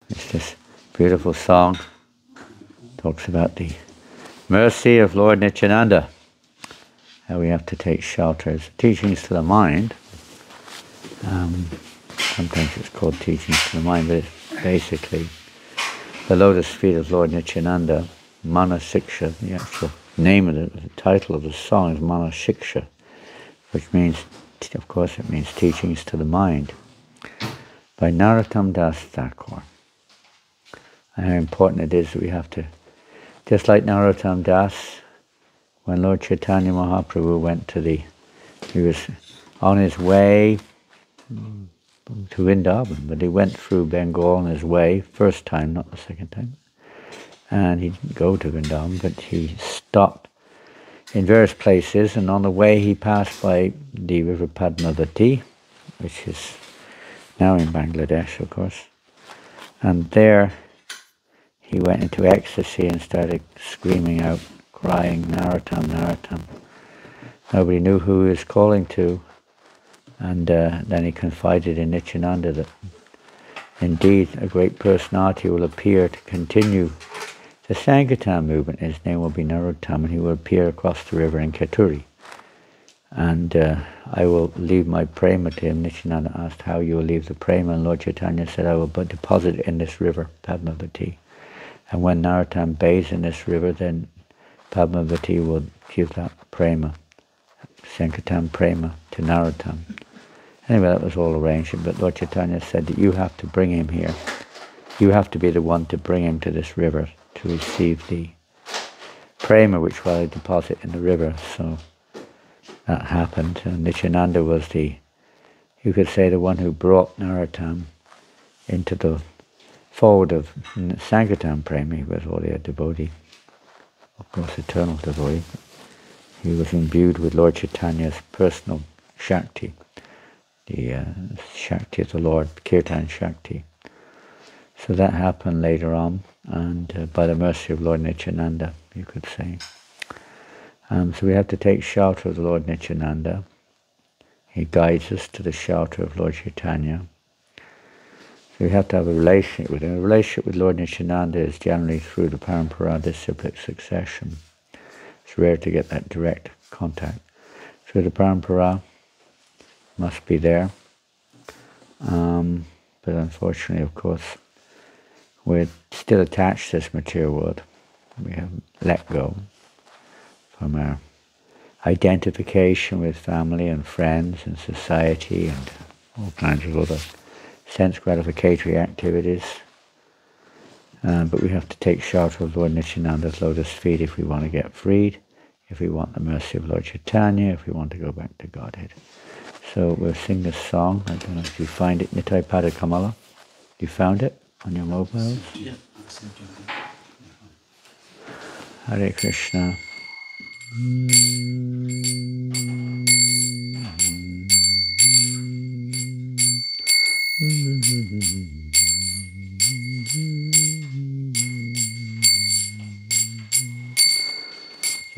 It's this beautiful song. Talks about the mercy of Lord Nityananda. How we have to take shelter. It's teachings to the mind. Sometimes it's called teachings to the mind, but it's basically the lotus feet of Lord Nityananda, Manasiksha. The actual name of the title of the song is Manasiksha, which means, of course, it means teachings to the mind, by Narottam Das Thakur. And how important it is that we have to, just like Narottam Das, when Lord Chaitanya Mahaprabhu went to he was on his way to Vrindavan, but he went through Bengal on his way, first time, not the second time. And he didn't go to Vrindavan, but he stopped in various places, and on the way he passed by the river Padmavati, which is now in Bangladesh, of course. And there he went into ecstasy and started screaming out, crying, Narottam, Narottam. Nobody knew who he was calling to. And then he confided in Nityananda that indeed a great personality will appear to continue the Sankirtan movement. His name will be Narottam, and he will appear across the river in Keturi. And I will leave my prema to him. Nityananda asked how you will leave the prema, and Lord Chaitanya said, I will deposit it in this river, Padmavati. And when Narottam bathes in this river, then Padmavati will give that prema, Sankirtan prema, to Narottam. Anyway, that was all arranged, but Lord Chaitanya said that you have to bring him here. You have to be the one to bring him to this river to receive the prema, which will I deposit in the river. So that happened, and Nityananda was you could say, the one who brought Narottam into the fold of Sankirtan prema. He was already a devotee, of course, eternal devotee. He was imbued with Lord Chaitanya's personal Shakti, the Shakti of the Lord, Kirtan Shakti. So that happened later on, and by the mercy of Lord Nityananda, you could say. So we have to take shelter of the Lord Nityananda. He guides us to the shelter of Lord Chaitanya. So we have to have a relationship with him. A relationship with Lord Nityananda is generally through the parampara disciplic succession. It's rare to get that direct contact. So the parampara must be there. But unfortunately, of course, we're still attached to this material world. We haven't let go from our identification with family and friends and society and all kinds of other sense gratificatory activities. But we have to take shelter of Lord Nityananda's lotus feet if we want to get freed, if we want the mercy of Lord Chaitanya, if we want to go back to Godhead. So we'll sing this song. I don't know if you find it, Nitai Pada Kamala. You found it on your mobiles? Yeah. Hare Krishna.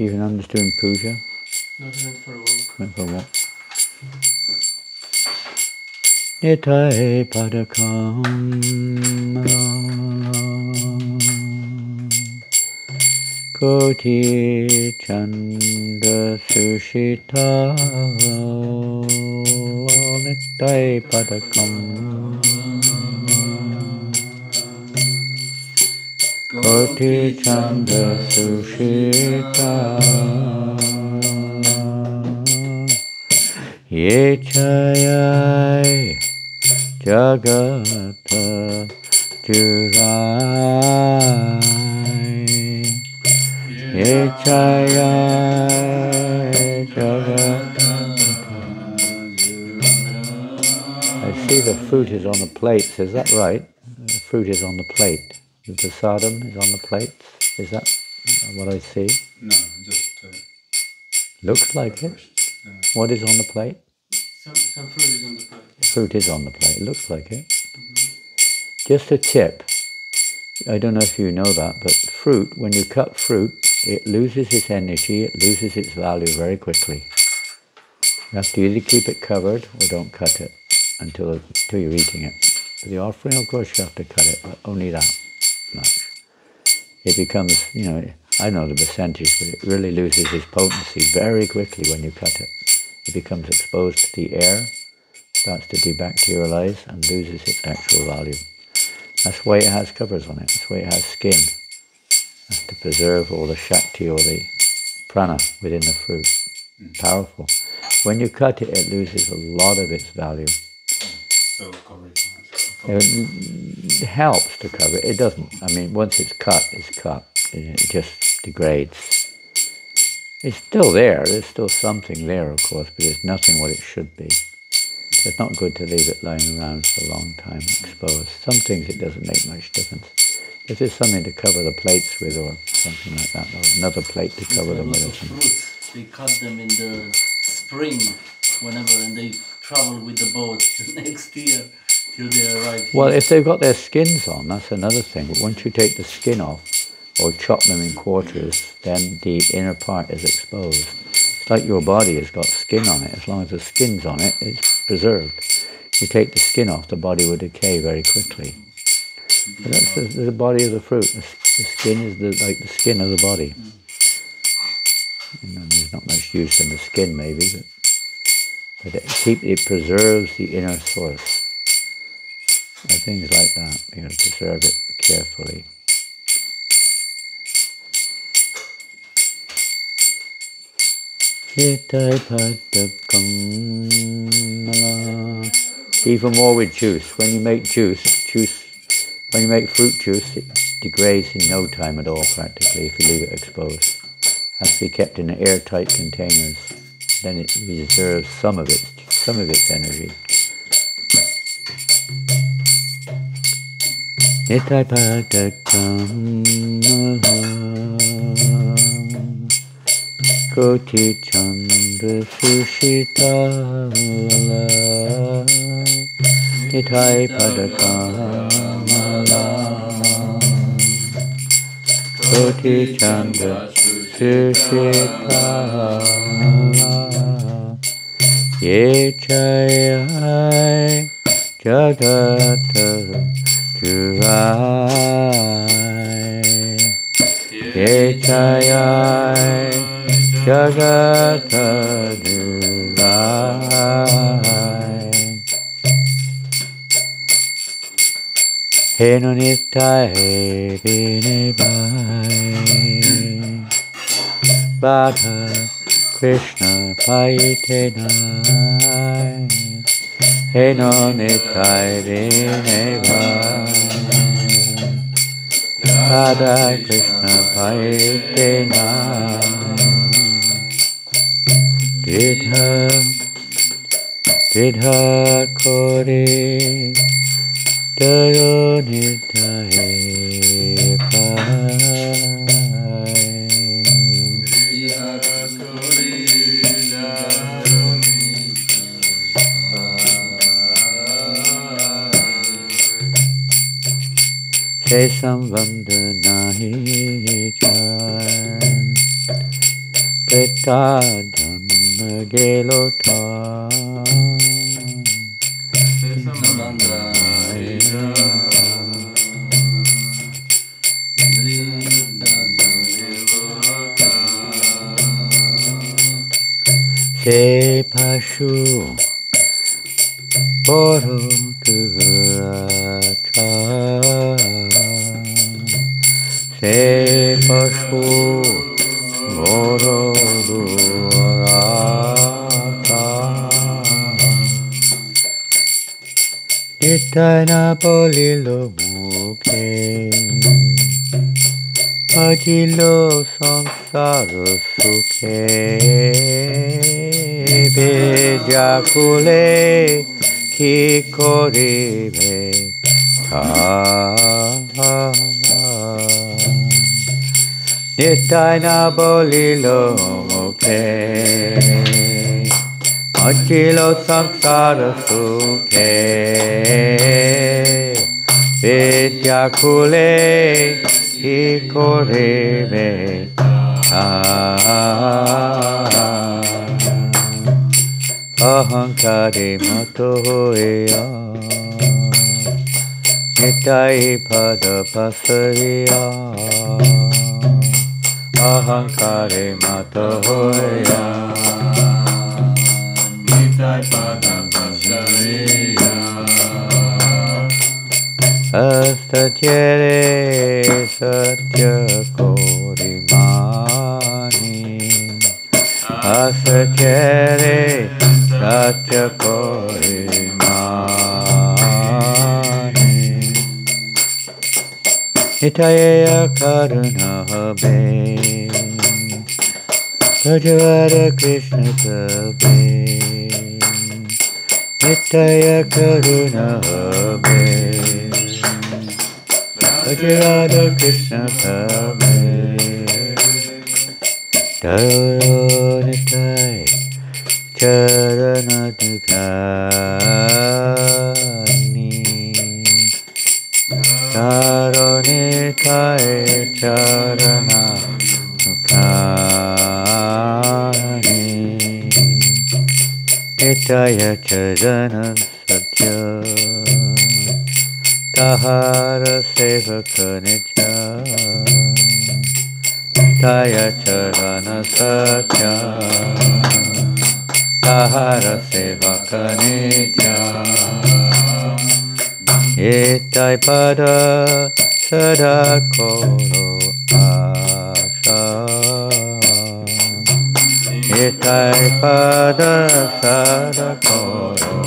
Even doing puja? Not even for a walk. Went for a walk. Nitai Padakam Koti Chanda Sushita Nitai Padakam Koti Chanda Sushita Ye Chayai Jagata Jurai Ye Chayai Jagata I see the fruit is on the plates, is that right? The fruit is on the plate. The prasadam is on the plates. Is that what I see? No, just... Looks like it. What is on the plate? Some fruit is on the plate. Fruit is on the plate. It looks like it. Just a tip. I don't know if you know that, but fruit, when you cut fruit, it loses its energy, it loses its value very quickly. You have to either keep it covered or don't cut it until you're eating it. For the offering, of course, you have to cut it, but only that much. It becomes, I know the percentage, but it really loses its potency very quickly when you cut it. It becomes exposed to the air, starts to debacterialize, and loses its actual value. That's why it has covers on it. That's why it has skin. That's to preserve all the Shakti or the prana within the fruit. Powerful. When you cut it, it loses a lot of its value. So cover it. It helps to cover it. It doesn't. I mean, once it's cut, it's cut. It just degrades. It's still there. There's still something there, of course, but it's nothing what it should be. So it's not good to leave it lying around for a long time exposed. Some things it doesn't make much difference. If there's something to cover the plates with or something like that, or another plate to cover them with or something. Fruits, they cut them in the spring, whenever, and they travel with the boat till next year, till they arrive here. Well, if they've got their skins on, that's another thing. But once you take the skin off, or chop them in quarters, then the inner part is exposed. It's like your body has got skin on it. As long as the skin's on it, it's preserved. You take the skin off, the body will decay very quickly. But that's the body of the fruit. The skin is like the skin of the body. There's not much use in the skin, maybe, but it preserves the inner source. Things like that, you got to preserve it carefully. Even more with juice. When you make when you make fruit juice, it degrades in no time at all, practically, if you leave it exposed. It has to be kept in airtight containers. Then it reserves some of its energy. Koti Chandra Sushitala Nitai Padakamala Koti Chandra Sushitala Ye Chayai Jagata Jurai Ye Chayai Jagata Jurai Heno Nitai Vinibai Radha Krishna Paitenai Heno Nitai Vinibai Radha Krishna Paitenai Didha Kori Dayo Nitai Pai Se Samvandanahi Char Peta Dhamma Gelota Se Pashu Boro Duracha Se Pashu Boro Duracha Itana Polilo Mukhe Ajilo Samsara Sukhe Bejakule Ki Koribe Ta Nitana Bolilo Mukhe Ajilo Samsara Sukhe Bejakule Ki Koribe Ta Ahankari mato hoya Nitai pada pasariya ahankare mata hoya Nitai pada pasariya astatyere satya korimani asatyere satya korimani nitaya karuna habe Bhajavara Krishna kabe nitaya karuna habe Bhajavara Krishna kabe Taro nitai charana dukani Taro nitai charana dukani Nitaya charana satya Tahara sevaka nitya Nitaya charana satya Tahara sevaka nitya Itai pada sada koro asha Itai pada sada koro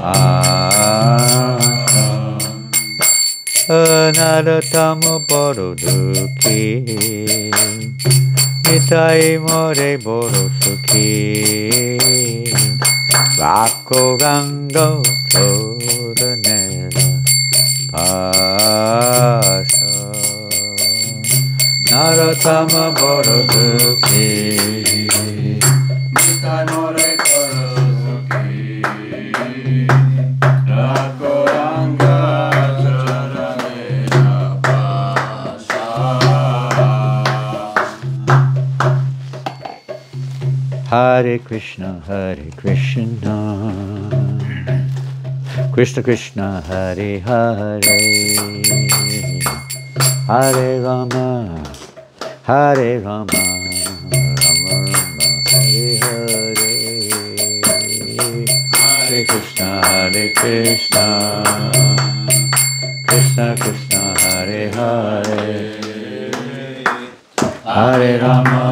asha Anadatamu boro duki Nitai more boro suki Rako gango todanera pasha Naratama boro duki Nitai more koro suki Rako anga charanera pasha Hare Krishna Krishna Krishna Hare Hare Hare Rama Hare Rama Rama Rama Hare Hare Hare Krishna Krishna Krishna Hare Hare Hare Rama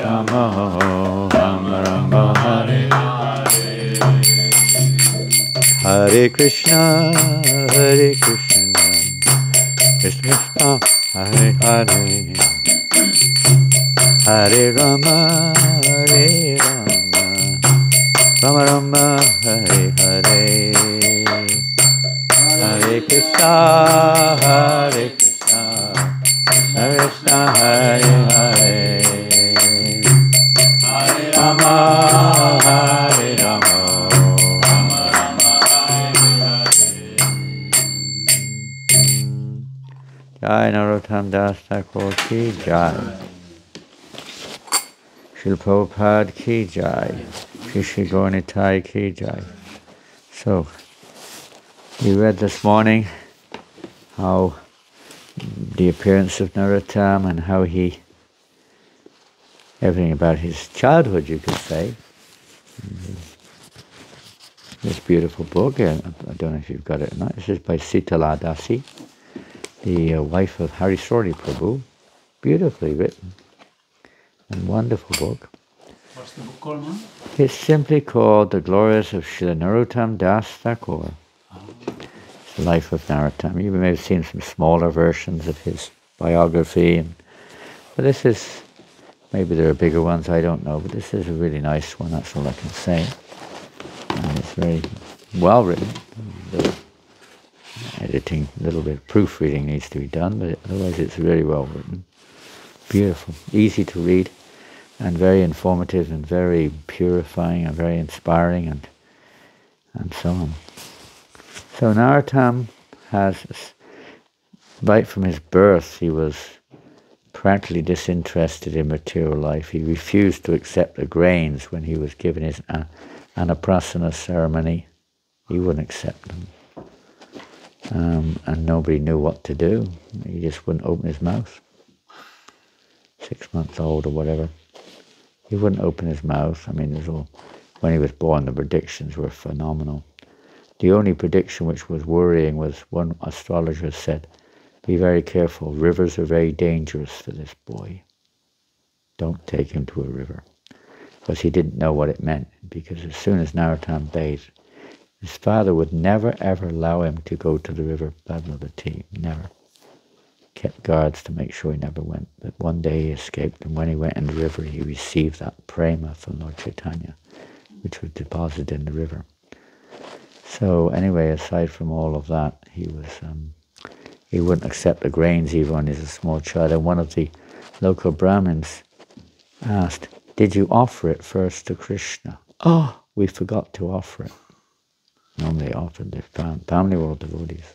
Rama Rama Hare Hare Krishna Krishna Krishna Hare Hare Hare Rama Rama Rama Hare Hare Hare Krishna Krishna Hare Hare Hare Rama Jai Narottam Das Thakur ki jai. Srila Prabhupada ki jai. Shri Gaur Nitai ki jai. So, we read this morning how the appearance of Narottam and how everything about his childhood, you could say. This beautiful book, I don't know if you've got it or not. This is by Sitala Dasi, the wife of Harisori Prabhu. Beautifully written and wonderful book. What's the book called now? It's simply called The Glories of Srila Narottam Das Thakur. It's the life of Narottam. You may have seen some smaller versions of his biography, but this is, maybe there are bigger ones, I don't know, but this is a really nice one, that's all I can say. And it's very well written. The editing, a little bit of proofreading needs to be done, but otherwise it's very well written. Beautiful, easy to read, and very informative, and very purifying, and very inspiring, and so on. So Narottam has, right from his birth, he was practically disinterested in material life. He refused to accept the grains when he was given his Anaprasana ceremony. He wouldn't accept them. and nobody knew what to do. He just wouldn't open his mouth. 6 months old or whatever. He wouldn't open his mouth. I mean, when he was born, the predictions were phenomenal. The only prediction which was worrying was one astrologer said, "Be very careful, rivers are very dangerous for this boy. Don't take him to a river." Because he didn't know what it meant, because as soon as Narottam bathed, his father would never ever allow him to go to the river Bhagravati, never. Kept guards to make sure he never went. But one day he escaped, and when he went in the river, he received that prema from Lord Chaitanya, which was deposited in the river. So anyway, aside from all of that, he wouldn't accept the grains even when he was a small child. And one of the local Brahmins asked, "Did you offer it first to Krishna?" "Oh, we forgot to offer it." Normally they offered, the family were all devotees.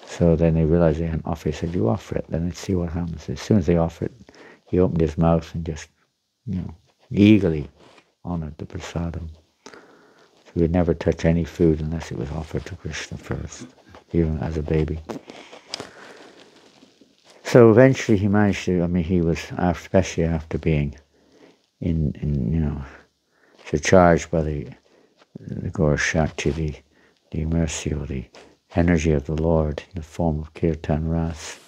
So then they realized they hadn't offered. He said, "You offer it, then let's see what happens." As soon as they offered it, he opened his mouth and just, eagerly honored the prasadam. So he would never touch any food unless it was offered to Krishna first, even as a baby. So eventually he managed to, he was, especially after being charged by the Gaur Shakti, the mercy or the energy of the Lord in the form of Kirtan Ras.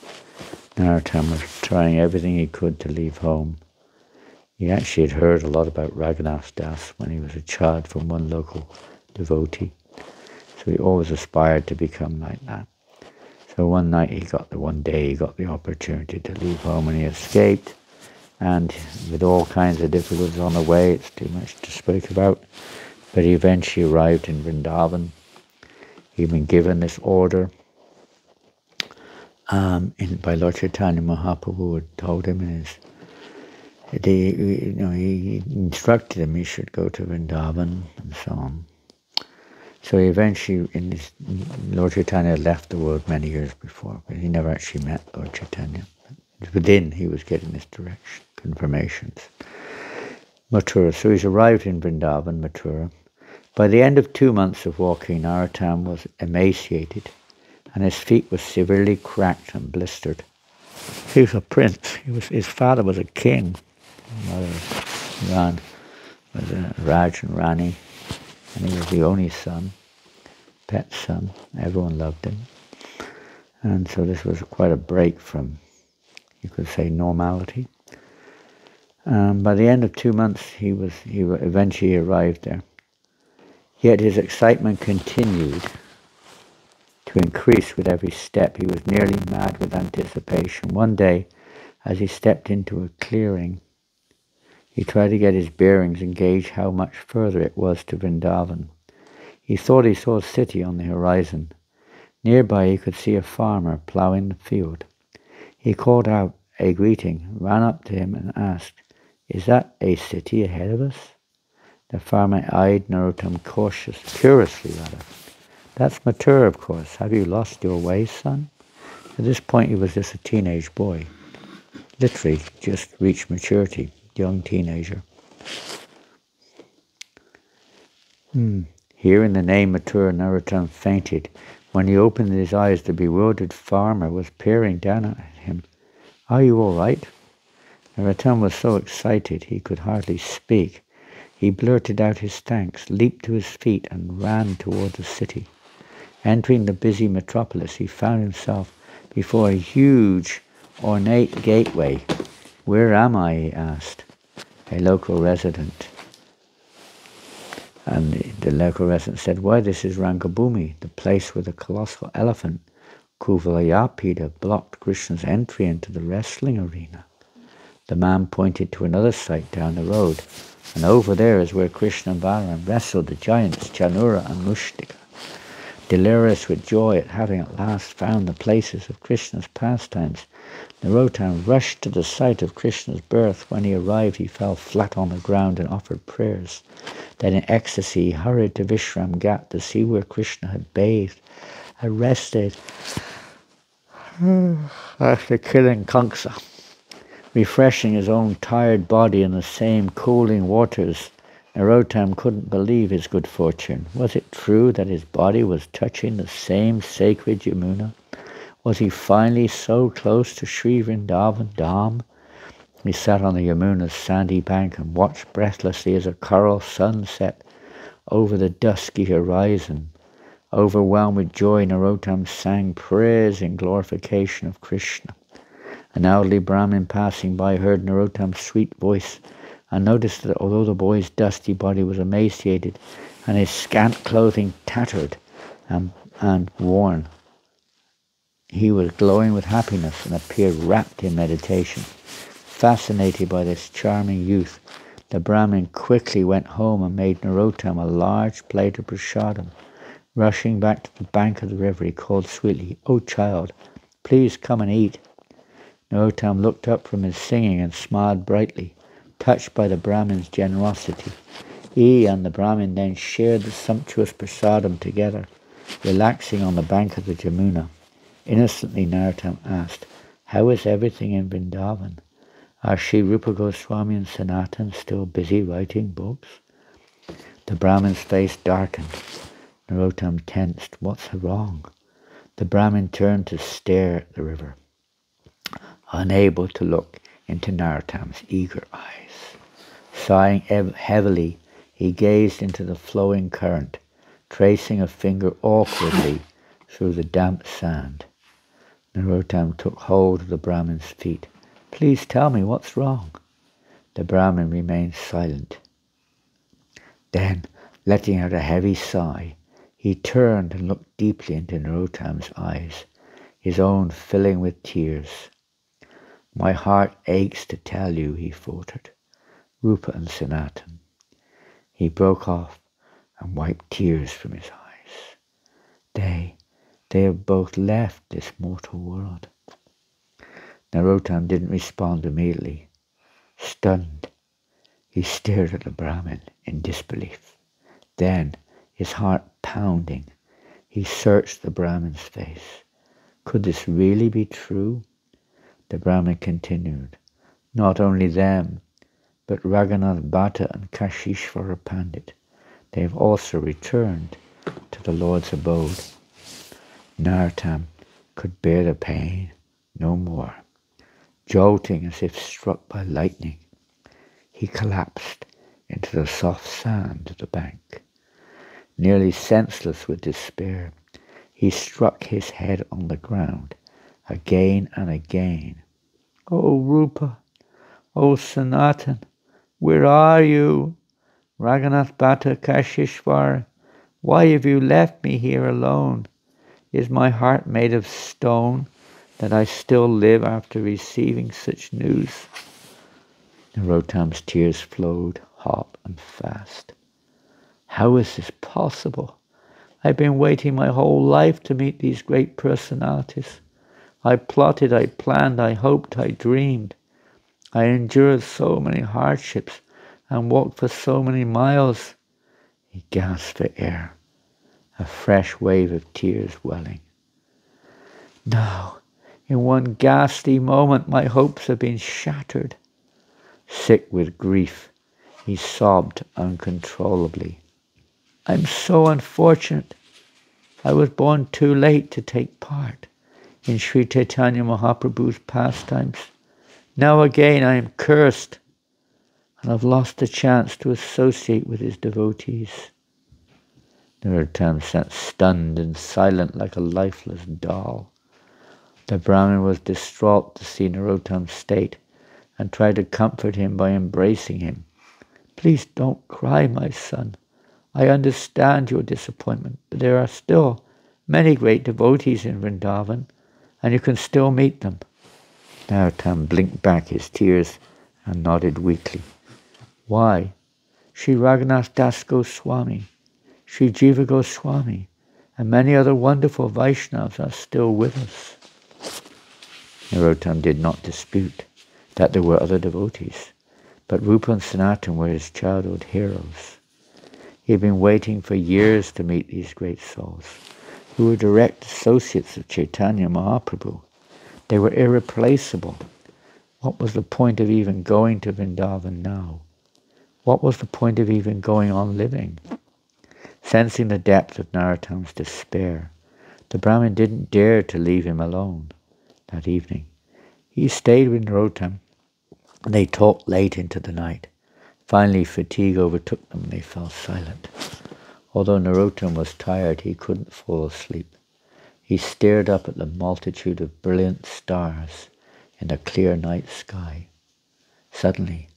Narottam was trying everything he could to leave home. He actually had heard a lot about Raghunath Das when he was a child from one local devotee. So he always aspired to become like that. So one day he got the opportunity to leave home, and he escaped. And with all kinds of difficulties on the way, it's too much to speak about. But he eventually arrived in Vrindavan. He'd been given this order by Lord Chaitanya Mahaprabhu, had told him he instructed him he should go to Vrindavan and so on. So he eventually, Lord Chaitanya had left the world many years before, but he never actually met Lord Chaitanya. Within, he was getting this direction, confirmations. Mathura. So he's arrived in Vrindavan, Mathura. By the end of 2 months of walking, Narottam was emaciated, and his feet were severely cracked and blistered. He was a prince. His father was a king. His mother was a Raj and Rani, and he was the only son, pet son. Everyone loved him. And so this was quite a break from, you could say, normality. By the end of 2 months, he eventually arrived there. Yet his excitement continued to increase with every step. He was nearly mad with anticipation. One day, as he stepped into a clearing, he tried to get his bearings and gauge how much further it was to Vrindavan. He thought he saw a city on the horizon. Nearby he could see a farmer ploughing the field. He called out a greeting, ran up to him and asked, "Is that a city ahead of us?" The farmer eyed Narottam curiously. "That's Mathura, of course. Have you lost your way, son?" At this point he was just a teenage boy. Literally just reached maturity, young teenager. Hearing the name Mathura, Narottam fainted. When he opened his eyes, the bewildered farmer was peering down at him. "Are you all right?" Narottam was so excited he could hardly speak. He blurted out his thanks, leaped to his feet, and ran toward the city. Entering the busy metropolis, he found himself before a huge, ornate gateway. "Where am I?" he asked a local resident. And the local resident said, "Why, this is Rangabhumi, the place where the colossal elephant, Kuvalayapida, blocked Krishna's entry into the wrestling arena." The man pointed to another site down the road, and over there is where Krishna and Balaram wrestled the giants Chanura and Mushtika. Delirious with joy at having at last found the places of Krishna's pastimes, Narottam rushed to the site of Krishna's birth. When he arrived, he fell flat on the ground and offered prayers. Then in ecstasy, he hurried to Vishram Ghat to see where Krishna had bathed and rested after killing Kamsa. Refreshing his own tired body in the same cooling waters Narottam couldn't believe his good fortune. Was it true that his body was touching the same sacred Yamuna? Was he finally so close to Sri Vrindavan Dham? He sat on the Yamuna's sandy bank and watched breathlessly as a coral sun set over the dusky horizon. Overwhelmed with joy, Narottam sang prayers in glorification of Krishna. An elderly Brahmin passing by heard Narottam's sweet voice and noticed that although the boy's dusty body was emaciated and his scant clothing tattered and worn, he was glowing with happiness and appeared wrapped in meditation. Fascinated by this charming youth, the Brahmin quickly went home and made Narottam a large plate of prasadam. Rushing back to the bank of the river, he called sweetly, "Oh child, please come and eat." Narottam looked up from his singing and smiled brightly, touched by the Brahmin's generosity. He and the Brahmin then shared the sumptuous prasadam together, relaxing on the bank of the Jamuna. Innocently, Narottam asked, "How is everything in Vrindavan? Are Sri Rupa Goswami and Sanatan still busy writing books?" The Brahmin's face darkened. Narottam tensed. What's wrong? The Brahmin turned to stare at the river, unable to look into Narottam's eager eyes. Sighing heavily, he gazed into the flowing current, tracing a finger awkwardly through the damp sand. Narottam took hold of the Brahmin's feet. "Please tell me what's wrong." The Brahmin remained silent. Then, letting out a heavy sigh, he turned and looked deeply into Narottam's eyes, his own filling with tears. "My heart aches to tell you," he faltered. "Rupa and Sanatan." He broke off and wiped tears from his eyes. They have both left this mortal world." Narottam didn't respond immediately. Stunned, he stared at the Brahmin in disbelief. Then, his heart pounding, he searched the Brahmin's face. Could this really be true? The Brahmin continued, "Not only them, but Raghunath Bhatta and Kashishvara Pandit. They have also returned to the Lord's abode." Narottam could bear the pain no more. Jolting as if struck by lightning, he collapsed into the soft sand of the bank. Nearly senseless with despair, he struck his head on the ground again and again. "Oh Rupa, oh Sanatan, where are you? Raghunath Bhatta, Kashishvara, why have you left me here alone? Is my heart made of stone that I still live after receiving such news?" Narottam's tears flowed hot and fast. "How is this possible? I've been waiting my whole life to meet these great personalities. I plotted, I planned, I hoped, I dreamed. I endured so many hardships and walked for so many miles." He gasped for air, a fresh wave of tears welling. "Now, in one ghastly moment, my hopes have been shattered." Sick with grief, he sobbed uncontrollably. "I'm so unfortunate. I was born too late to take part in Sri Chaitanya Mahaprabhu's pastimes. Now again I am cursed, and I've lost the chance to associate with his devotees." Narottam sat stunned and silent like a lifeless doll. The Brahmin was distraught to see Narottam's state and tried to comfort him by embracing him. "Please don't cry, my son. I understand your disappointment, but there are still many great devotees in Vrindavan, and you can still meet them." Narottam blinked back his tears and nodded weakly. "Why? Sri Raghunath Das Goswami, Sri Jiva Goswami, and many other wonderful Vaishnavas are still with us." Narottam did not dispute that there were other devotees, but Rupa and Sanatan were his childhood heroes. He had been waiting for years to meet these great souls, who were direct associates of Chaitanya Mahaprabhu. They were irreplaceable. What was the point of even going to Vrindavan now? What was the point of even going on living? Sensing the depth of Narottam's despair, the Brahmin didn't dare to leave him alone that evening. He stayed with Narottam, and they talked late into the night. Finally, fatigue overtook them and they fell silent. Although Narottam was tired, he couldn't fall asleep. He stared up at the multitude of brilliant stars in the clear night sky. Suddenly,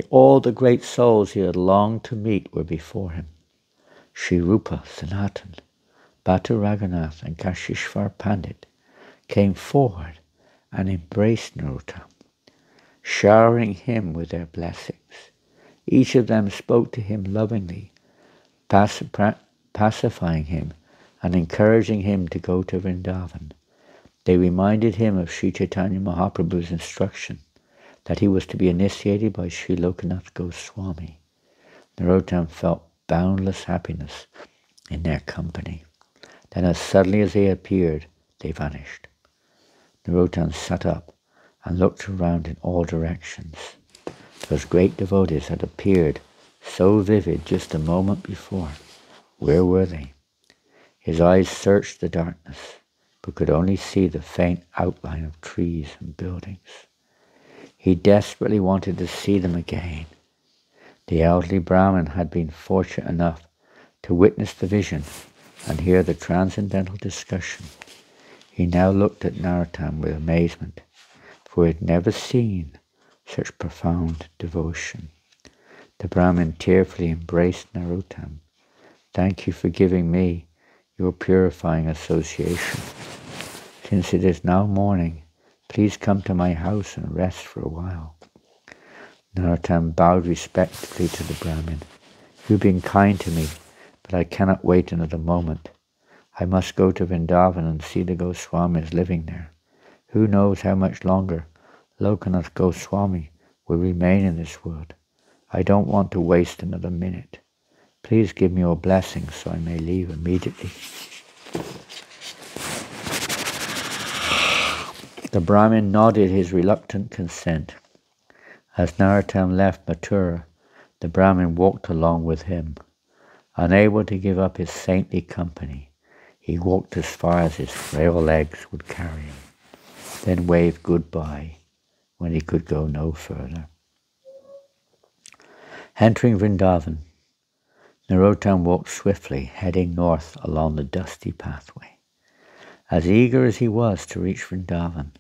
all the great souls he had longed to meet were before him. Sri Rupa, Sanatan, Bhata Raghunath and Kashishvar Pandit came forward and embraced Narottam, showering him with their blessings. Each of them spoke to him lovingly, pacifying him and encouraging him to go to Vrindavan. They reminded him of Sri Chaitanya Mahaprabhu's instruction that he was to be initiated by Sri Lokanath Goswami. Narottam felt boundless happiness in their company. Then as suddenly as they appeared, they vanished. Narottam sat up and looked around in all directions. Those great devotees had appeared so vivid just a moment before. Where were they? His eyes searched the darkness, but could only see the faint outline of trees and buildings. He desperately wanted to see them again. The elderly Brahmin had been fortunate enough to witness the vision and hear the transcendental discussion. He now looked at Narottam with amazement, for he had never seen such profound devotion. The Brahmin tearfully embraced Narottam. Thank you for giving me your purifying association. Since it is now morning, please come to my house and rest for a while. Narottam bowed respectfully to the Brahmin. You've been kind to me, but I cannot wait another moment. I must go to Vrindavan and see the Goswamis living there. Who knows how much longer Lokanath Goswami will remain in this world. I don't want to waste another minute. Please give me your blessing so I may leave immediately. The Brahmin nodded his reluctant consent. As Narottam left Mathura, the Brahmin walked along with him. Unable to give up his saintly company, he walked as far as his frail legs would carry him, then waved goodbye when he could go no further. Entering Vrindavan, Narottam walked swiftly, heading north along the dusty pathway. As eager as he was to reach Vrindavan,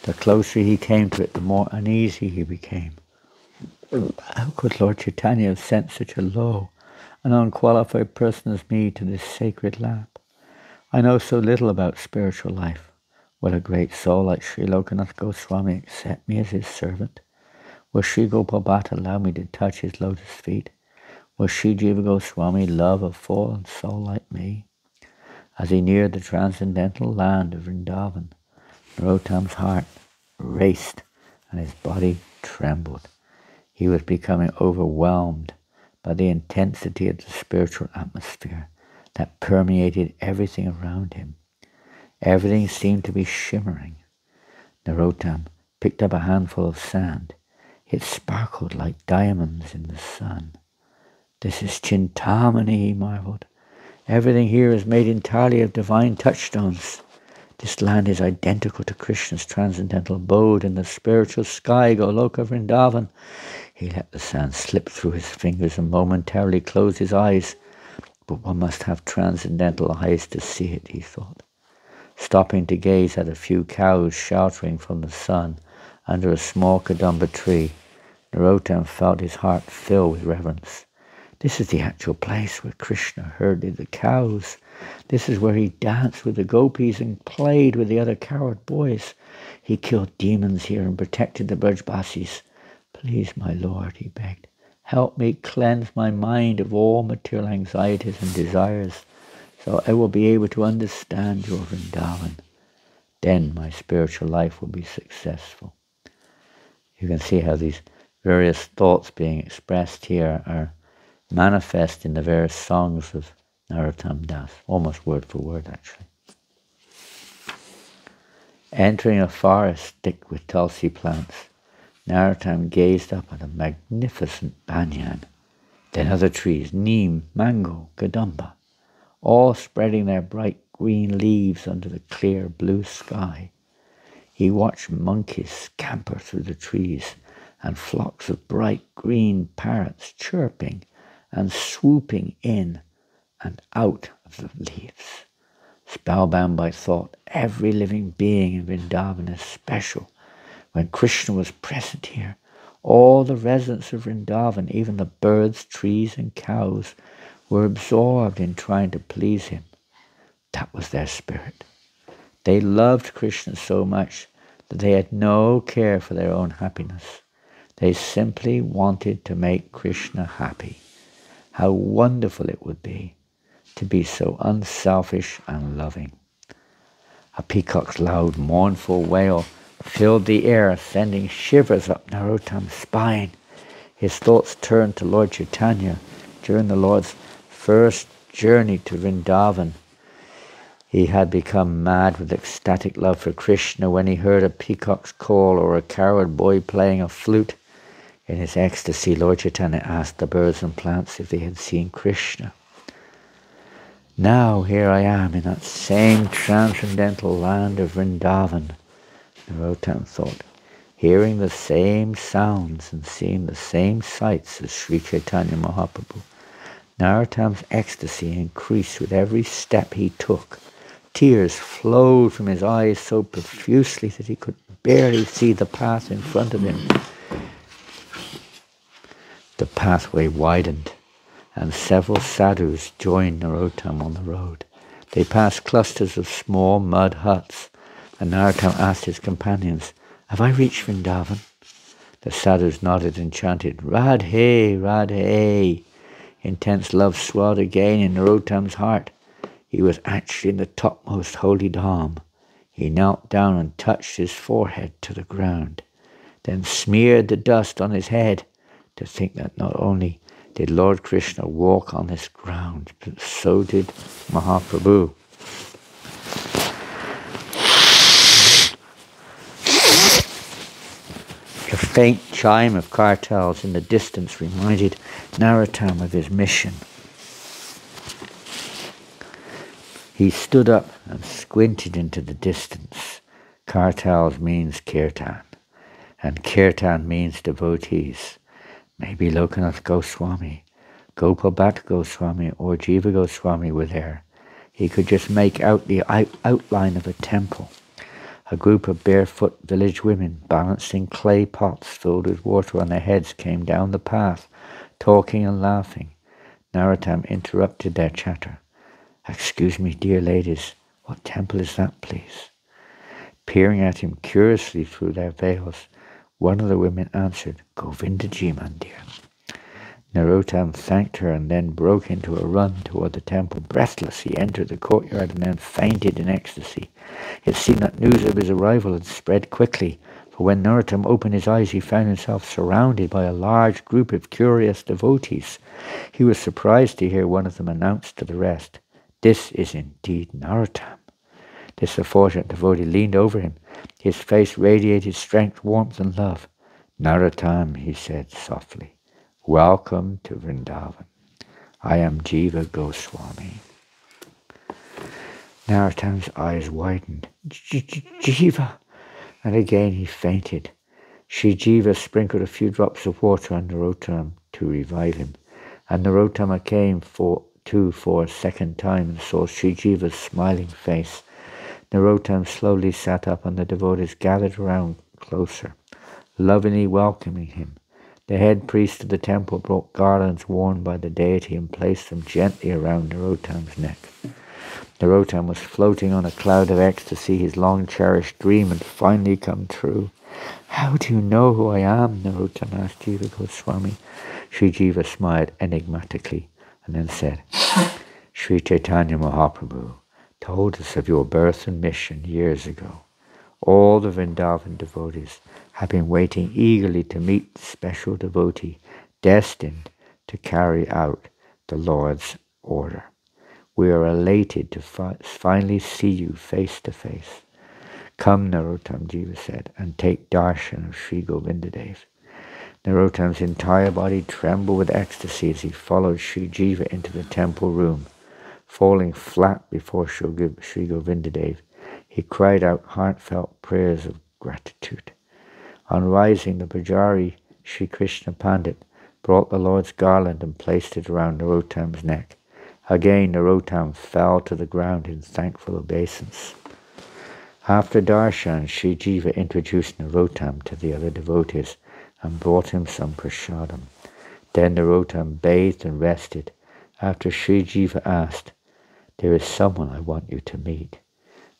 the closer he came to it, the more uneasy he became. How could Lord Chaitanya have sent such a low and unqualified person as me to this sacred lap? I know so little about spiritual life. Will a great soul like Sri Lokanath Goswami accept me as his servant? Will Sri Gopal Bhatt allow me to touch his lotus feet? Will Sri Jiva Goswami love a fallen soul like me? As he neared the transcendental land of Vrindavan, Narottam's heart raced and his body trembled. He was becoming overwhelmed by the intensity of the spiritual atmosphere that permeated everything around him. Everything seemed to be shimmering. Narottam picked up a handful of sand. It sparkled like diamonds in the sun. This is Chintamani, he marveled. Everything here is made entirely of divine touchstones. This land is identical to Krishna's transcendental abode in the spiritual sky, Goloka Vrindavan. He let the sand slip through his fingers and momentarily closed his eyes. But one must have transcendental eyes to see it, he thought. Stopping to gaze at a few cows sheltering from the sun under a small Kadamba tree, Narottam felt his heart fill with reverence. This is the actual place where Krishna herded the cows. This is where he danced with the gopis and played with the other cowherd boys. He killed demons here and protected the Brajbasis. Please, my Lord, he begged, help me cleanse my mind of all material anxieties and desires, so I will be able to understand your Vrindavan. Then my spiritual life will be successful. You can see how these various thoughts being expressed here are manifest in the various songs of Narottam Das, almost word for word actually. Entering a forest thick with tulsi plants, Narottam gazed up at a magnificent banyan, then other trees, neem, mango, kadamba, all spreading their bright green leaves under the clear blue sky. He watched monkeys scamper through the trees and flocks of bright green parrots chirping and swooping in and out of the leaves. Spellbound by thought, every living being in Vrindavan is special. When Krishna was present here, all the residents of Vrindavan, even the birds, trees and cows, were absorbed in trying to please him. That was their spirit. They loved Krishna so much that they had no care for their own happiness. They simply wanted to make Krishna happy. How wonderful it would be to be so unselfish and loving. A peacock's loud, mournful wail filled the air, sending shivers up Narottam's spine. His thoughts turned to Lord Chaitanya during the Lord's first journey to Vrindavan. He had become mad with ecstatic love for Krishna when he heard a peacock's call or a cowherd boy playing a flute. In his ecstasy, Lord Chaitanya asked the birds and plants if they had seen Krishna. Now here I am in that same transcendental land of Vrindavan, Narottam thought, hearing the same sounds and seeing the same sights as Sri Chaitanya Mahaprabhu. Narottam's ecstasy increased with every step he took. Tears flowed from his eyes so profusely that he could barely see the path in front of him. The pathway widened, and several sadhus joined Narottam on the road. They passed clusters of small mud huts, and Narottam asked his companions, "Have I reached Vrindavan?" The sadhus nodded and chanted, "Radhe, Radhe." Intense love swelled again in Narottam's heart. He was actually in the topmost holy dham. He knelt down and touched his forehead to the ground, then smeared the dust on his head, to think that not only did Lord Krishna walk on this ground, but so did Mahaprabhu. The faint chime of kartals in the distance reminded Narottam of his mission. He stood up and squinted into the distance. Kartals means kirtan, and kirtan means devotees. Maybe Lokanath Goswami, Gopal Bhatt Goswami, or Jiva Goswami were there. He could just make out the outline of a temple. A group of barefoot village women balancing clay pots filled with water on their heads came down the path, talking and laughing. Narottam interrupted their chatter. "Excuse me, dear ladies, what temple is that, please?" Peering at him curiously through their veils, one of the women answered, "Govindaji Mandir." Narottam thanked her and then broke into a run toward the temple. Breathless, he entered the courtyard and then fainted in ecstasy. It seemed that news of his arrival had spread quickly, for when Narottam opened his eyes, he found himself surrounded by a large group of curious devotees. He was surprised to hear one of them announce to the rest, "This is indeed Narottam." This unfortunate devotee leaned over him. His face radiated strength, warmth, and love. "Narottam," he said softly, "welcome to Vrindavan. I am Jiva Goswami." Narottam's eyes widened. "Jiva!" And again he fainted. Shri Jiva sprinkled a few drops of water on Narottam to revive him, and Narottama came for a second time and saw Shri Jiva's smiling face. Narottam slowly sat up and the devotees gathered around closer, lovingly welcoming him. The head priest of the temple brought garlands worn by the deity and placed them gently around Narottam's neck. Narottam was floating on a cloud of ecstasy. His long-cherished dream had finally come true. "How do you know who I am?" Narottam asked Jiva Goswami. Shri Jiva smiled enigmatically and then said, "Sri Chaitanya Mahaprabhu told us of your birth and mission years ago. All the Vrindavan devotees have been waiting eagerly to meet the special devotee destined to carry out the Lord's order. We are elated to finally see you face to face. Come, Narottam, Jiva said, and take darshan of Sri Govindadev. Narottam's entire body trembled with ecstasy as he followed Sri Jiva into the temple room. Falling flat before Sri Govindadev, he cried out heartfelt prayers of gratitude. On rising, the Pujari, Sri Krishna Pandit, brought the Lord's garland and placed it around Narottam's neck. Again, Narottam fell to the ground in thankful obeisance. After darshan, Sri Jiva introduced Narottam to the other devotees and brought him some prasadam. Then Narottam bathed and rested. After Sri Jiva asked, "There is someone I want you to meet.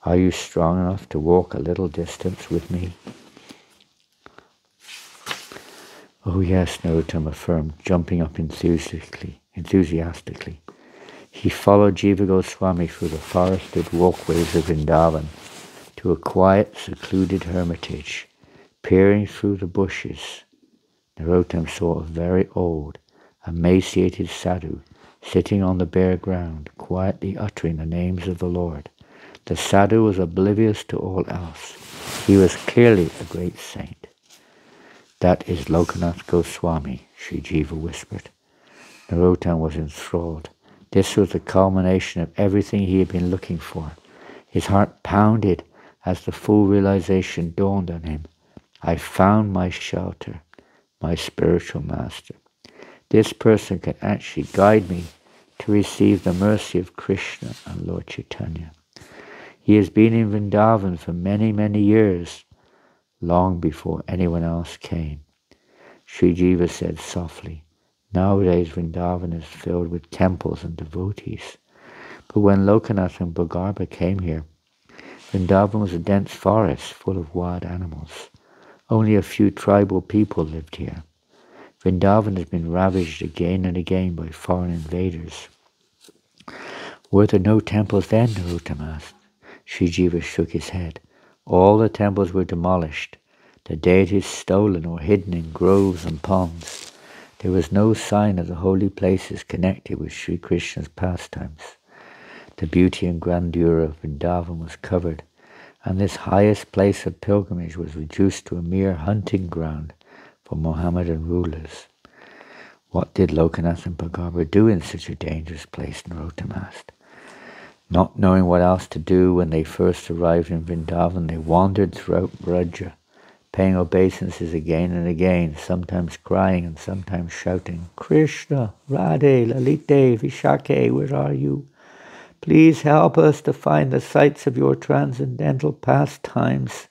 Are you strong enough to walk a little distance with me?" "Oh yes," Narottam affirmed, jumping up enthusiastically. He followed Jiva Goswami through the forested walkways of Vrindavan to a quiet, secluded hermitage. Peering through the bushes, Narottam saw a very old, emaciated sadhu sitting on the bare ground, quietly uttering the names of the Lord. The sadhu was oblivious to all else. He was clearly a great saint. "That is Lokanath Goswami," Sri Jiva whispered. Narottam was enthralled. This was the culmination of everything he had been looking for. His heart pounded as the full realization dawned on him. I found my shelter, my spiritual master. This person can actually guide me to receive the mercy of Krishna and Lord Chaitanya. He has been in Vrindavan for many, many years, long before anyone else came. Sri Jiva said softly, "Nowadays Vrindavan is filled with temples and devotees. But when Lokanath and Bhagarbha came here, Vrindavan was a dense forest full of wild animals. Only a few tribal people lived here. Vrindavan has been ravaged again and again by foreign invaders." "Were there no temples then?" Narottam asked. Sri Jiva shook his head. "All the temples were demolished, the deities stolen or hidden in groves and ponds. There was no sign of the holy places connected with Sri Krishna's pastimes. The beauty and grandeur of Vrindavan was covered, and this highest place of pilgrimage was reduced to a mere hunting ground for Mohammedan rulers." "What did Lokanath and Bhagarbha do in such a dangerous place?" Narottam asked. Not knowing what else to do when they first arrived in Vrindavan, they wandered throughout Braja, paying obeisances again and again, sometimes crying and sometimes shouting, "Krishna, Radhe, Lalite, Vishake, where are you? Please help us to find the sites of your transcendental pastimes."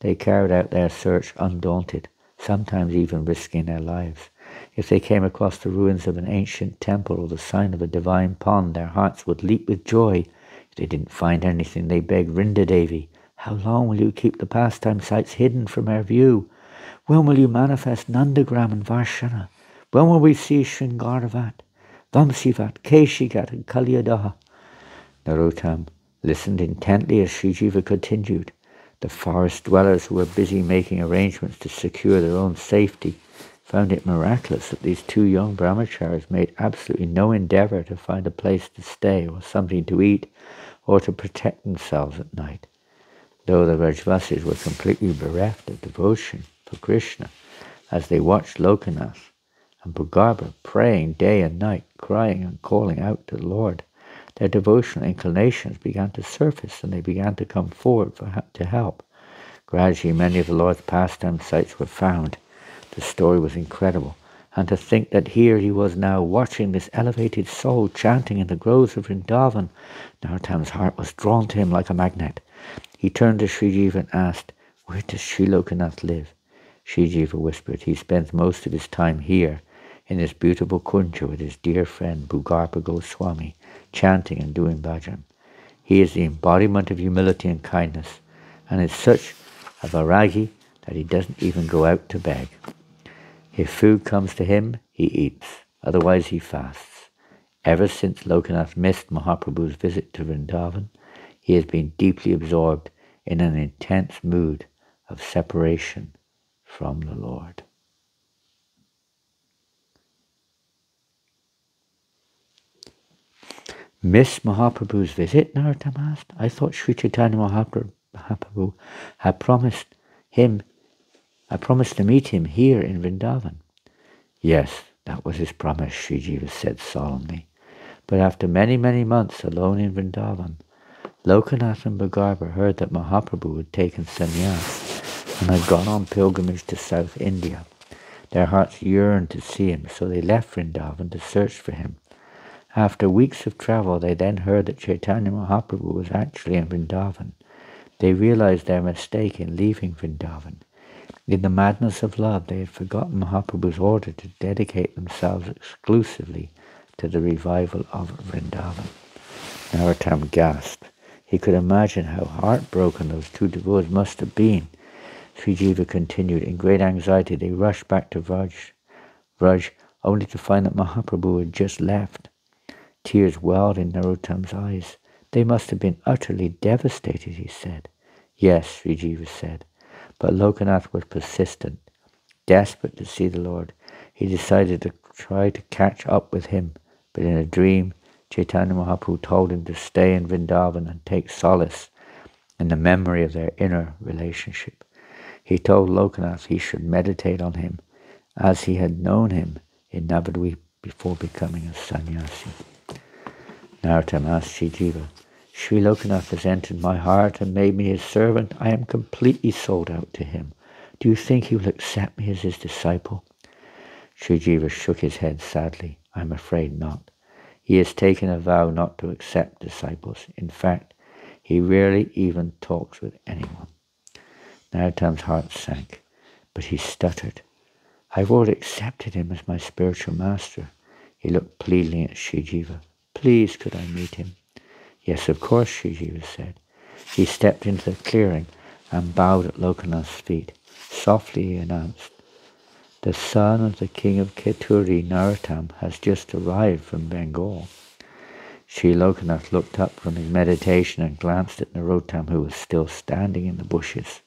They carried out their search undaunted, sometimes even risking their lives. If they came across the ruins of an ancient temple or the sign of a divine pond, their hearts would leap with joy. If they didn't find anything, they begged Vrindadevi, "How long will you keep the pastime sites hidden from our view? When will you manifest Nandagram and Varshana? When will we see Shringaravat, Vamsivat, Keshigat, and Kalyadaha?" Narottam listened intently as Sri Jiva continued. The forest dwellers, who were busy making arrangements to secure their own safety, found it miraculous that these two young brahmacharis made absolutely no endeavour to find a place to stay or something to eat or to protect themselves at night. Though the Vrajvasis were completely bereft of devotion for Krishna, as they watched Lokanath and Bhagarbha praying day and night, crying and calling out to the Lord, their devotional inclinations began to surface and they began to come forward to help. Gradually, many of the Lord's pastime sites were found. The story was incredible, and to think that here he was now watching this elevated soul chanting in the groves of Vrindavan. Narottam's heart was drawn to him like a magnet. He turned to Sri Jiva and asked, "Where does Sri Lokanath live?" Sri Jiva whispered, "He spends most of his time here, in this beautiful kunja with his dear friend Bhagarbha Goswami, chanting and doing bhajan. He is the embodiment of humility and kindness, and is such a vairagi that he doesn't even go out to beg. If food comes to him, he eats. Otherwise, he fasts. Ever since Lokanath missed Mahaprabhu's visit to Vrindavan, he has been deeply absorbed in an intense mood of separation from the Lord." "Miss Mahaprabhu's visit?" Narottam asked. "I thought Sri Chaitanya Mahaprabhu Mahaprabhu had promised to meet him here in Vrindavan. Yes, that was his promise, Sri Jiva said solemnly. But after many, many months alone in Vrindavan, Lokanath and Bhagarva heard that Mahaprabhu had taken sannyas and had gone on pilgrimage to South India. Their hearts yearned to see him, so they left Vrindavan to search for him. After weeks of travel, they then heard that Chaitanya Mahaprabhu was actually in Vrindavan. They realized their mistake in leaving Vrindavan. In the madness of love, they had forgotten Mahaprabhu's order to dedicate themselves exclusively to the revival of Vrindavan. Narottam gasped. He could imagine how heartbroken those two devotees must have been. Sri Jiva continued. In great anxiety, they rushed back to Vraj, only to find that Mahaprabhu had just left. Tears welled in Narottam's eyes. They must have been utterly devastated, he said. Yes, Sri Jiva said. But Lokanath was persistent. Desperate to see the Lord, he decided to try to catch up with him. But in a dream, Chaitanya Mahaprabhu told him to stay in Vrindavan and take solace in the memory of their inner relationship. He told Lokanath he should meditate on him as he had known him in Navadvip before becoming a sannyasi. Narottam asked Sri Jiva, Sri Lokanath has entered my heart and made me his servant. I am completely sold out to him. Do you think he will accept me as his disciple? Sri Jiva shook his head sadly. I am afraid not. He has taken a vow not to accept disciples. In fact, he rarely even talks with anyone. Narottam's heart sank, but he stuttered. I've already accepted him as my spiritual master. He looked pleadingly at Sri Jiva. Please, could I meet him? Yes, of course, Sri Jiva said. He stepped into the clearing and bowed at Lokanath's feet. Softly he announced, the son of the king of Keturi, Narottam, has just arrived from Bengal. Sri Lokanath looked up from his meditation and glanced at Narottam, who was still standing in the bushes.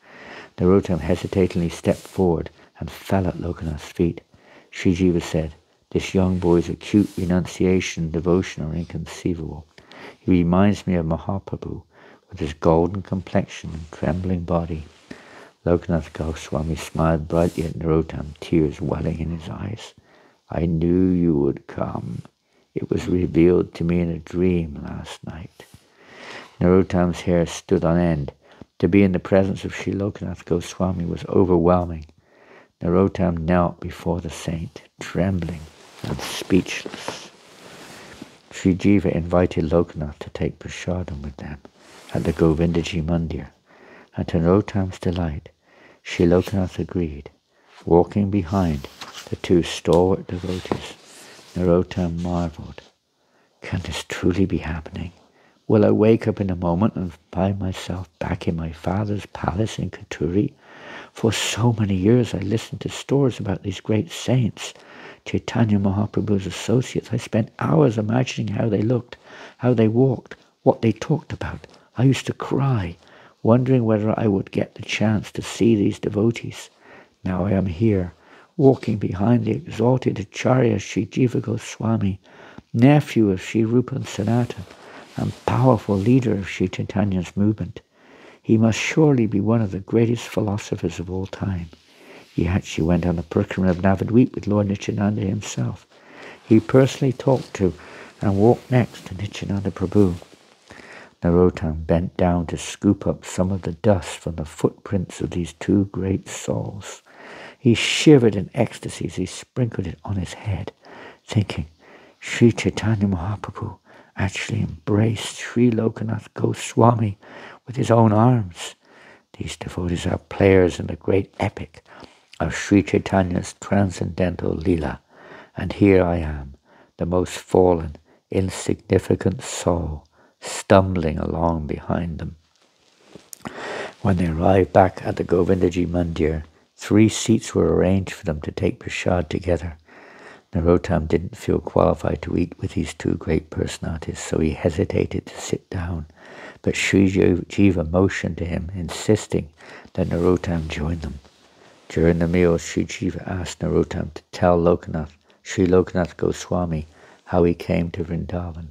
Narottam hesitatingly stepped forward and fell at Lokanath's feet. Sri Jiva said, this young boy's acute renunciation and devotion are inconceivable. He reminds me of Mahaprabhu with his golden complexion and trembling body. Lokanath Goswami smiled brightly at Narottam, tears welling in his eyes. I knew you would come. It was revealed to me in a dream last night. Narottam's hair stood on end. To be in the presence of Sri Lokanath Goswami was overwhelming. Narottam knelt before the saint, trembling and speechless. Sri Jiva invited Lokanath to take prasadam with them at the Govindaji Mandir, and to Narottam's delight, Sri Lokanath agreed. Walking behind the two stalwart devotees, Narottam marveled. Can this truly be happening? Will I wake up in a moment and find myself back in my father's palace in Keturi? For so many years I listened to stories about these great saints, Chaitanya Mahaprabhu's associates. I spent hours imagining how they looked, how they walked, what they talked about. I used to cry, wondering whether I would get the chance to see these devotees. Now I am here, walking behind the exalted Acharya Sri Jiva Goswami, nephew of Sri Rupa and Sanatan, and powerful leader of Sri Chaitanya's movement. He must surely be one of the greatest philosophers of all time. He actually went on a pilgrimage of Navadvip with Lord Nityananda himself. He personally talked to and walked next to Nityananda Prabhu. Narottam bent down to scoop up some of the dust from the footprints of these two great souls. He shivered in ecstasy as he sprinkled it on his head, thinking, Sri Chaitanya Mahaprabhu actually embraced Sri Lokanath Goswami with his own arms. These devotees are players in the great epic of Sri Chaitanya's transcendental Leela, and here I am, the most fallen, insignificant soul, stumbling along behind them. When they arrived back at the Govindaji Mandir, 3 seats were arranged for them to take prasad together. Narottam didn't feel qualified to eat with these two great personalities, so he hesitated to sit down. But Sri Jiva motioned to him, insisting that Narottam join them. During the meal, Sri Jiva asked Narottam to tell Sri Lokanath Goswami how he came to Vrindavan.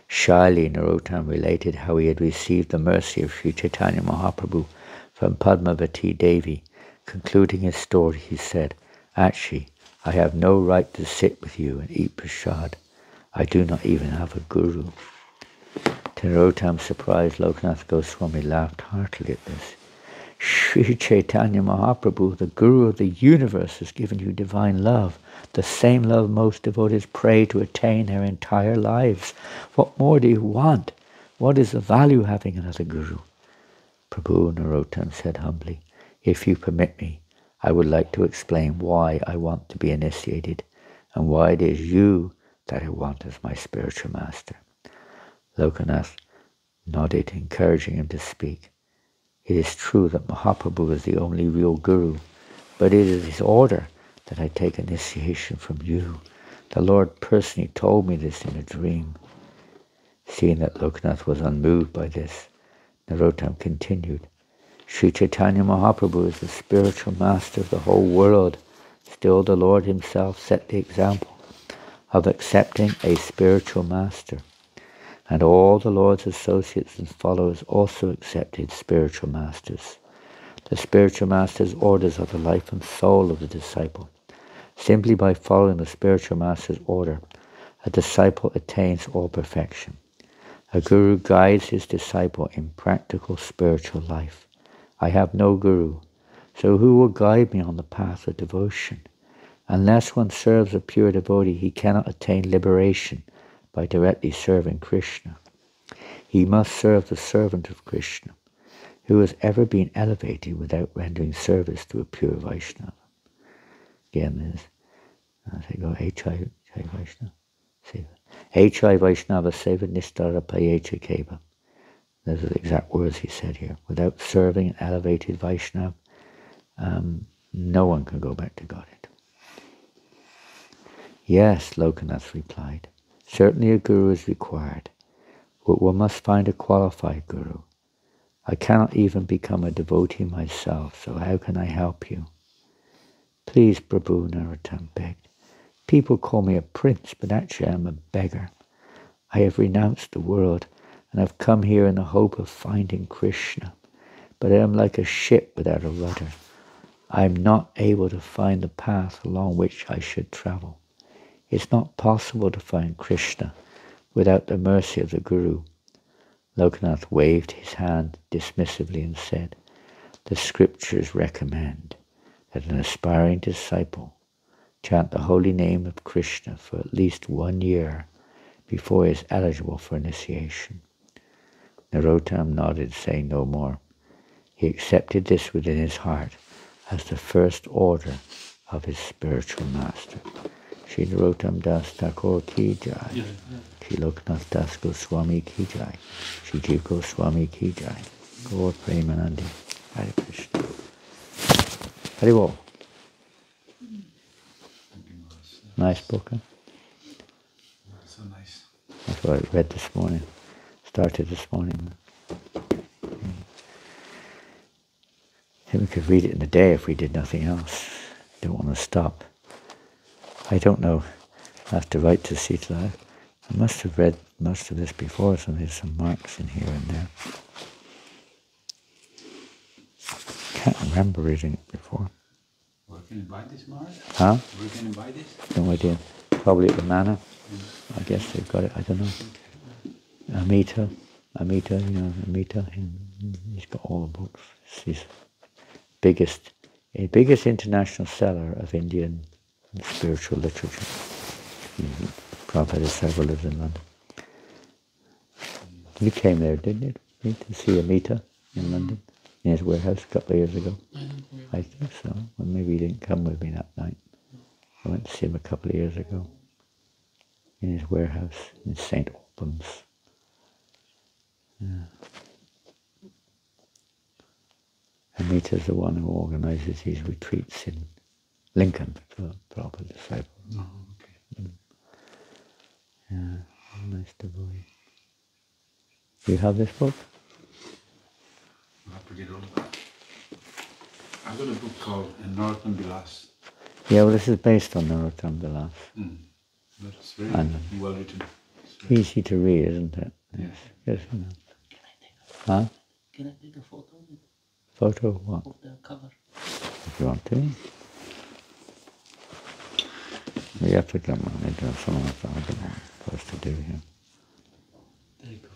Shyly, Narottam related how he had received the mercy of Sri Chaitanya Mahaprabhu from Padmavati Devi. Concluding his story, he said, "Actually, I have no right to sit with you and eat prasad. I do not even have a guru." To Narottam's surprise, Lokanath Goswami laughed heartily at this. "Sri Chaitanya Mahaprabhu, the Guru of the universe, has given you divine love, the same love most devotees pray to attain their entire lives. What more do you want? What is the value of having another Guru?" "Prabhu," Narottam said humbly, "if you permit me, I would like to explain why I want to be initiated and why it is you that I want as my spiritual master." Lokanath nodded, encouraging him to speak. "It is true that Mahaprabhu is the only real Guru, but it is his order that I take initiation from you. The Lord personally told me this in a dream." Seeing that Lokanath was unmoved by this, Narottam continued, "Sri Chaitanya Mahaprabhu is the spiritual master of the whole world. Still, the Lord himself set the example of accepting a spiritual master. And all the Lord's associates and followers also accepted spiritual masters. The spiritual master's orders are the life and soul of the disciple. Simply by following the spiritual master's order, a disciple attains all perfection. A guru guides his disciple in practical spiritual life. I have no guru, so who will guide me on the path of devotion? Unless one serves a pure devotee, he cannot attain liberation by directly serving Krishna. He must serve the servant of Krishna, who has ever been elevated without rendering service to a pure Vaishnava." Again, there's, I go, H.I. Vaishnava Seva. H.I. Vaishnava Seva Nistara Payecha Keva. Those are the exact words he said here. Without serving an elevated Vaishnava, no one can go back to Godhead. "Yes," Lokanath replied, "certainly a guru is required, but one must find a qualified guru. I cannot even become a devotee myself, so how can I help you?" "Please, Prabhu," Narottam begged. "People call me a prince, but actually I am a beggar. I have renounced the world and have come here in the hope of finding Krishna, but I am like a ship without a rudder. I am not able to find the path along which I should travel. It's not possible to find Krishna without the mercy of the Guru." Lokanath waved his hand dismissively and said, "The scriptures recommend that an aspiring disciple chant the holy name of Krishna for at least 1 year before he is eligible for initiation." Narottam nodded, saying no more. He accepted this within his heart as the first order of his spiritual master. Shri Narottam Das Thakur ki jai. Shri Lokanath Das Goswami ki jai. Shri Jiva Goswami ki jai. Gaur Premanandi. Hare Krishna. Haribol. Nice book, huh? So nice. That's what I read this morning. Started this morning. I think we could read it in a day if we did nothing else. Don't want to stop. I don't know. I have to write to Sita. I must have read most of this before, so there's some marks in here and there. Can't remember reading it before. Where can you buy this, Mark? Huh? Where can you buy this? No idea. Probably at the Manor. I guess they've got it. I don't know. Amita, you know, Amita. He's got all the books. He's biggest international seller of Indian spiritual literature. Prabhupada Sarva lives in London. You came there, didn't you? To see Amita in London, in his warehouse a couple of years ago. I think so. Well, maybe he didn't come with me that night. I went to see him a couple of years ago in his warehouse in St. Albans. Yeah. Amita's the one who organizes these retreats in Lincoln for Prabhupada disciples. Oh, okay. Yeah, nice devotee. Do you have this book? I have to get all of that. I've got a book called Narottam Vilas. Yeah, well, this is based on Narottam Vilas. But it's very And- well written. It's Easy to read, isn't it? Yes. Yes. Can I take Huh? Can I take a photo Photo of what? of the cover? If you want to. We have to come on. They do something like that. I don't know what I'm supposed to do here. There you go.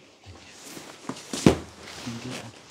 Thank you.